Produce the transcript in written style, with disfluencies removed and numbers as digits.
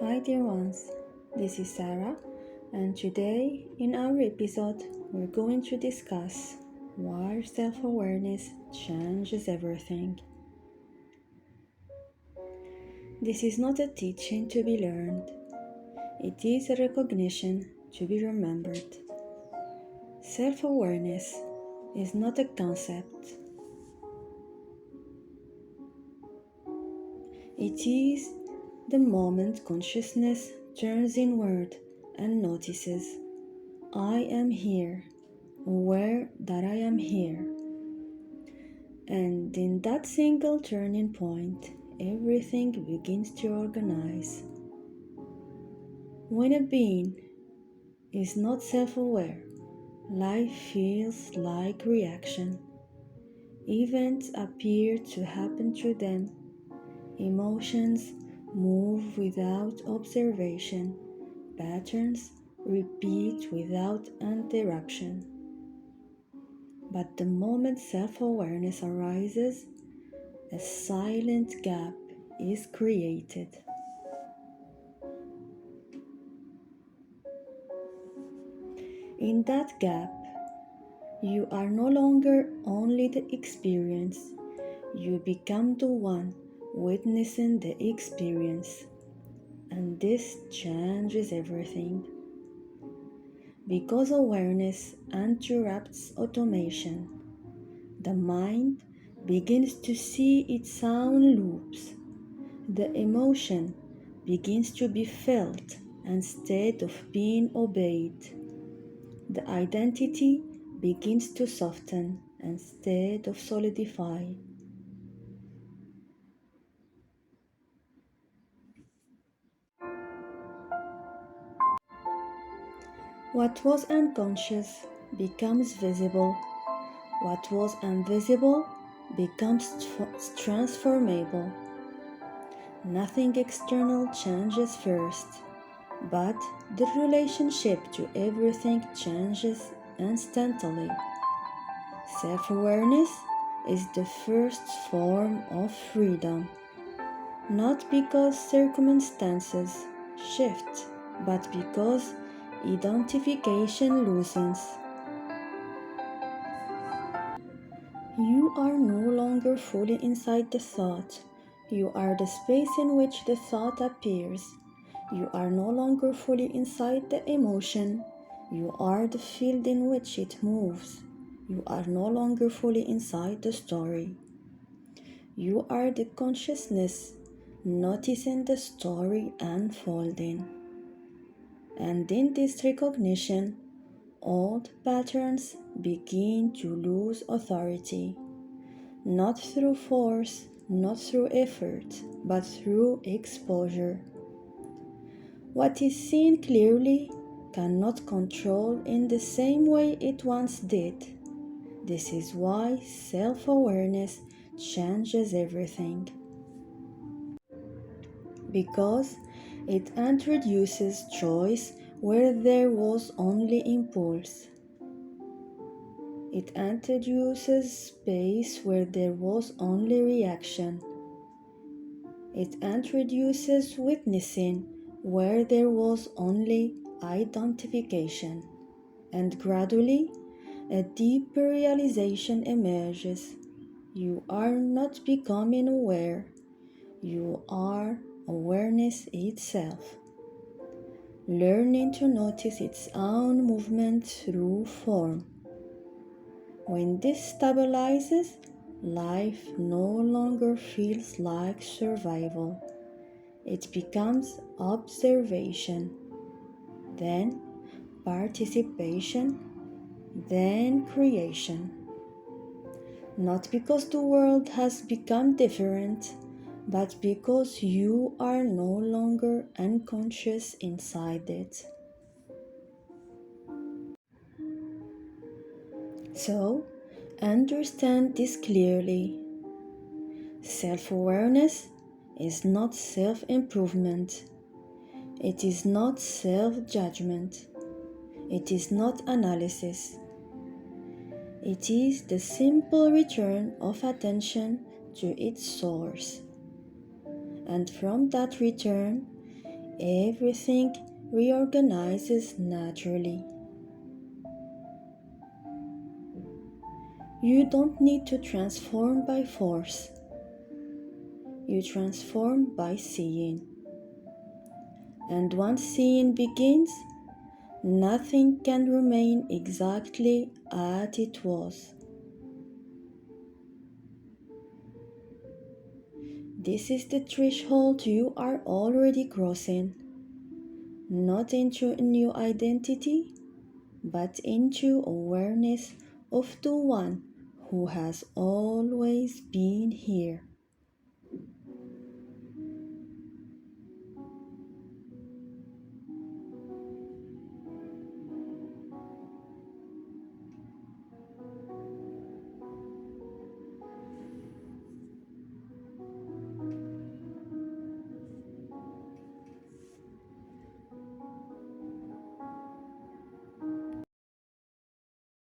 Hi dear ones, this is Sarah, and today in our episode we're going to discuss why self-awareness changes everything. This is not a teaching to be learned, it is a recognition to be remembered. Self-awareness is not a concept, it is the moment consciousness turns inward and notices, I am here, aware that I am here. And in that single turning point, everything begins to organize. When a being is not self aware, life feels like reaction. Events appear to happen to them, emotions move without observation, patterns repeat without interruption. But the moment self awareness arises, a silent gap is created. In that gap, you are no longer only the experience, you become the one witnessing the experience. And this changes everything. Because awareness interrupts automation, the mind begins to see its own loops. The emotion begins to be felt instead of being obeyed. The identity begins to soften instead of solidify. What was unconscious becomes visible. What was invisible becomes transformable. Nothing external changes first, but the relationship to everything changes instantly. Self-awareness is the first form of freedom, not because circumstances shift, but because identification loosens. You are no longer fully inside the thought. You are the space in which the thought appears. You are no longer fully inside the emotion. You are the field in which it moves. You are no longer fully inside the story. You are the consciousness noticing the story unfolding. And in this recognition, old patterns begin to lose authority. Not through force, not through effort, but through exposure. What is seen clearly cannot control in the same way it once did. This is why self-awareness changes everything. Because it introduces choice where there was only impulse. It introduces space where there was only reaction. It introduces witnessing where there was only identification. And gradually, a deeper realization emerges. You are not becoming aware, you are awareness itself, learning to notice its own movement through form. When this stabilizes, life no longer feels like survival. It becomes observation, then participation, then creation. Not because the world has become different, but because you are no longer unconscious inside it. So, understand this clearly. Self-awareness is not self-improvement. It is not self-judgment. It is not analysis. It is the simple return of attention to its source. And from that return, everything reorganizes naturally. You don't need to transform by force. You transform by seeing. And once seeing begins, nothing can remain exactly as it was. This is the threshold you are already crossing, not into a new identity, but into awareness of the one who has always been here.